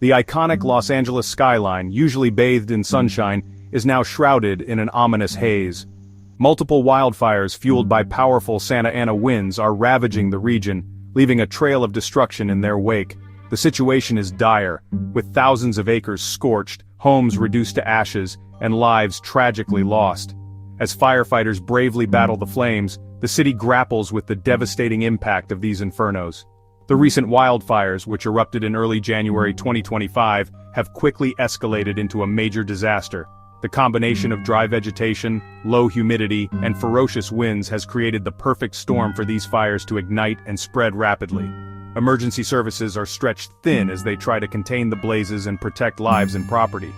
The iconic Los Angeles skyline, usually bathed in sunshine, is now shrouded in an ominous haze. Multiple wildfires fueled by powerful Santa Ana winds are ravaging the region, leaving a trail of destruction in their wake. The situation is dire, with thousands of acres scorched, homes reduced to ashes, and lives tragically lost. As firefighters bravely battle the flames, the city grapples with the devastating impact of these infernos. The recent wildfires, which erupted in early January 2025, have quickly escalated into a major disaster. The combination of dry vegetation, low humidity, and ferocious winds has created the perfect storm for these fires to ignite and spread rapidly. Emergency services are stretched thin as they try to contain the blazes and protect lives and property.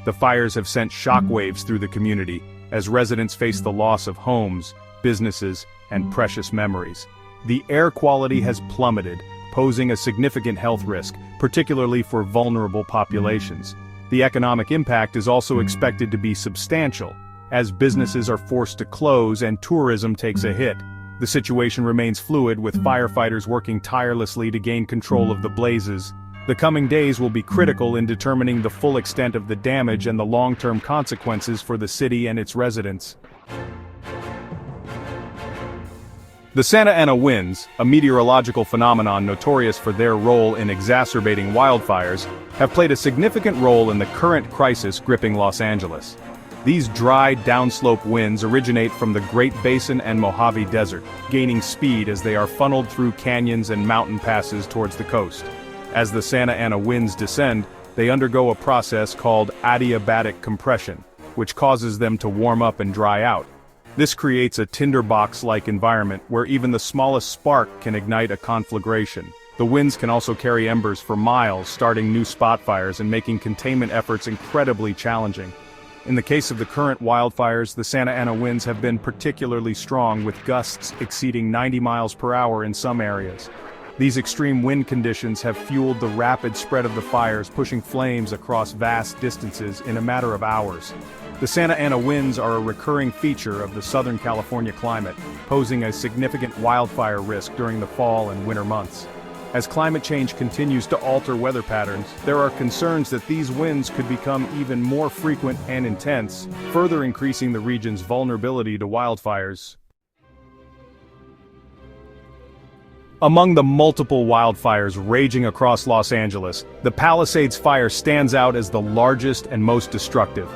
The fires have sent shockwaves through the community, as residents face the loss of homes, businesses, and precious memories. The air quality has plummeted, posing a significant health risk, particularly for vulnerable populations. The economic impact is also expected to be substantial, as businesses are forced to close and tourism takes a hit. The situation remains fluid, with firefighters working tirelessly to gain control of the blazes. The coming days will be critical in determining the full extent of the damage and the long-term consequences for the city and its residents. The Santa Ana winds, a meteorological phenomenon notorious for their role in exacerbating wildfires, have played a significant role in the current crisis gripping Los Angeles. These dry, downslope winds originate from the Great Basin and Mojave Desert, gaining speed as they are funneled through canyons and mountain passes towards the coast. As the Santa Ana winds descend, they undergo a process called adiabatic compression, which causes them to warm up and dry out. This creates a tinderbox-like environment where even the smallest spark can ignite a conflagration. The winds can also carry embers for miles, starting new spot fires and making containment efforts incredibly challenging. In the case of the current wildfires, the Santa Ana winds have been particularly strong, with gusts exceeding 90 miles per hour in some areas. These extreme wind conditions have fueled the rapid spread of the fires, pushing flames across vast distances in a matter of hours. The Santa Ana winds are a recurring feature of the Southern California climate, posing a significant wildfire risk during the fall and winter months. As climate change continues to alter weather patterns, there are concerns that these winds could become even more frequent and intense, further increasing the region's vulnerability to wildfires. Among the multiple wildfires raging across Los Angeles, the Palisades fire stands out as the largest and most destructive.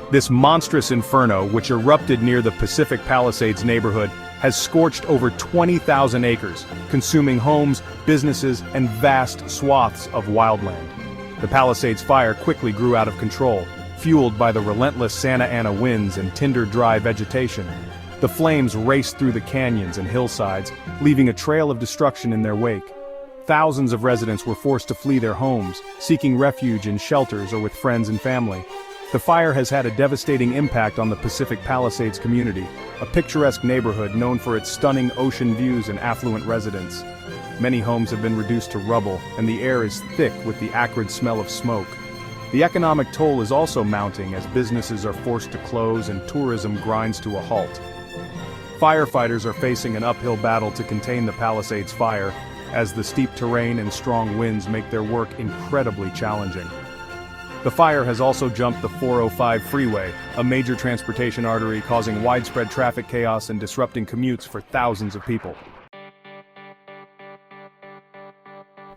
This monstrous inferno, which erupted near the Pacific Palisades neighborhood, has scorched over 20,000 acres, consuming homes, businesses, and vast swaths of wildland. The Palisades fire quickly grew out of control, fueled by the relentless Santa Ana winds and tinder-dry vegetation. The flames raced through the canyons and hillsides, leaving a trail of destruction in their wake. Thousands of residents were forced to flee their homes, seeking refuge in shelters or with friends and family. The fire has had a devastating impact on the Pacific Palisades community, a picturesque neighborhood known for its stunning ocean views and affluent residents. Many homes have been reduced to rubble, and the air is thick with the acrid smell of smoke. The economic toll is also mounting as businesses are forced to close and tourism grinds to a halt. Firefighters are facing an uphill battle to contain the Palisades fire, as the steep terrain and strong winds make their work incredibly challenging. The fire has also jumped the 405 freeway, a major transportation artery causing widespread traffic chaos and disrupting commutes for thousands of people.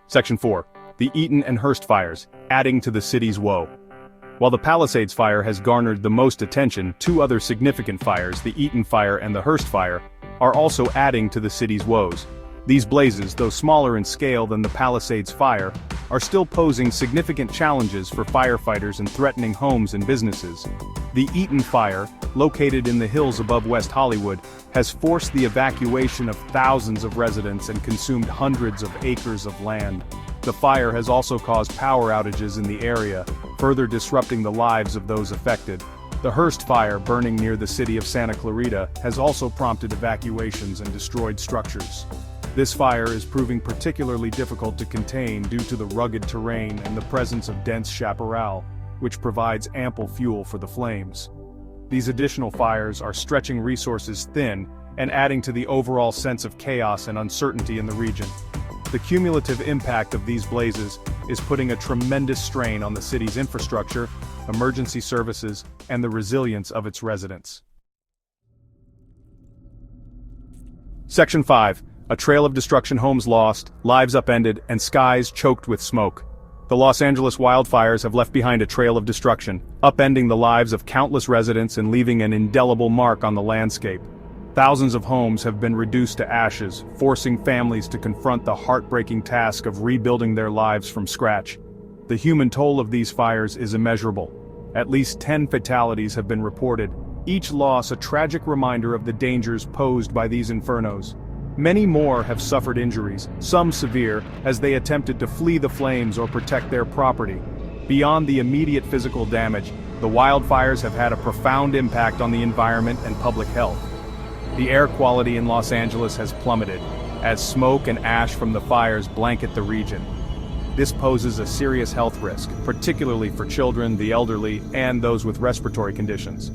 Section 4. The Eaton and Hearst fires, adding to the city's woe. While the Palisades fire has garnered the most attention, two other significant fires, the Eaton fire and the Hearst fire, are also adding to the city's woes. These blazes, though smaller in scale than the Palisades fire, are still posing significant challenges for firefighters and threatening homes and businesses. The Eaton fire, located in the hills above West Hollywood, has forced the evacuation of thousands of residents and consumed hundreds of acres of land. The fire has also caused power outages in the area, further disrupting the lives of those affected. The Hearst fire, burning near the city of Santa Clarita, has also prompted evacuations and destroyed structures. This fire is proving particularly difficult to contain due to the rugged terrain and the presence of dense chaparral, which provides ample fuel for the flames. These additional fires are stretching resources thin and adding to the overall sense of chaos and uncertainty in the region. The cumulative impact of these blazes is putting a tremendous strain on the city's infrastructure, emergency services, and the resilience of its residents. Section 5. A trail of destruction, homes lost, lives upended, and skies choked with smoke. The Los Angeles wildfires have left behind a trail of destruction, upending the lives of countless residents and leaving an indelible mark on the landscape. Thousands of homes have been reduced to ashes, forcing families to confront the heartbreaking task of rebuilding their lives from scratch. The human toll of these fires is immeasurable. At least 10 fatalities have been reported, each loss a tragic reminder of the dangers posed by these infernos. Many more have suffered injuries, some severe, as they attempted to flee the flames or protect their property. Beyond the immediate physical damage, the wildfires have had a profound impact on the environment and public health. The air quality in Los Angeles has plummeted, as smoke and ash from the fires blanket the region. This poses a serious health risk, particularly for children, the elderly, and those with respiratory conditions.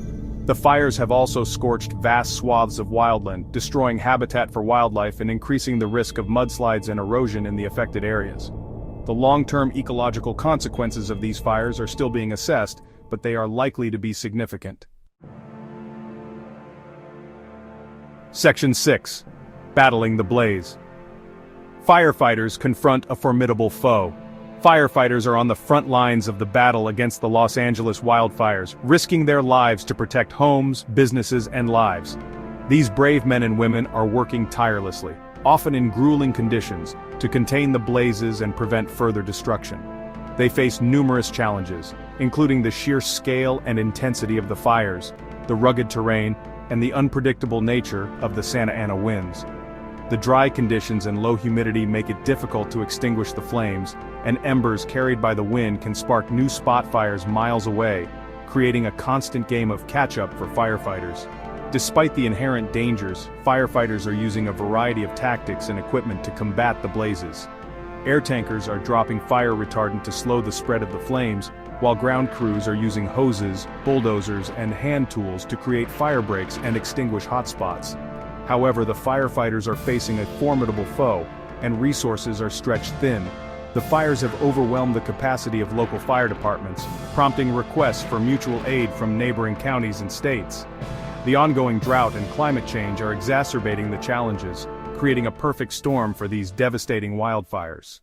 The fires have also scorched vast swaths of wildland, destroying habitat for wildlife and increasing the risk of mudslides and erosion in the affected areas. The long-term ecological consequences of these fires are still being assessed, but they are likely to be significant. Section 6. Battling the blaze. Firefighters confront a formidable foe. Firefighters are on the front lines of the battle against the Los Angeles wildfires, risking their lives to protect homes, businesses, and lives. These brave men and women are working tirelessly, often in grueling conditions, to contain the blazes and prevent further destruction. They face numerous challenges, including the sheer scale and intensity of the fires, the rugged terrain, and the unpredictable nature of the Santa Ana winds. The dry conditions and low humidity make it difficult to extinguish the flames, and embers carried by the wind can spark new spot fires miles away, creating a constant game of catch-up for firefighters. Despite the inherent dangers, firefighters are using a variety of tactics and equipment to combat the blazes. Air tankers are dropping fire retardant to slow the spread of the flames, while ground crews are using hoses, bulldozers, and hand tools to create fire breaks and extinguish hotspots. However, the firefighters are facing a formidable foe, and resources are stretched thin. The fires have overwhelmed the capacity of local fire departments, prompting requests for mutual aid from neighboring counties and states. The ongoing drought and climate change are exacerbating the challenges, creating a perfect storm for these devastating wildfires.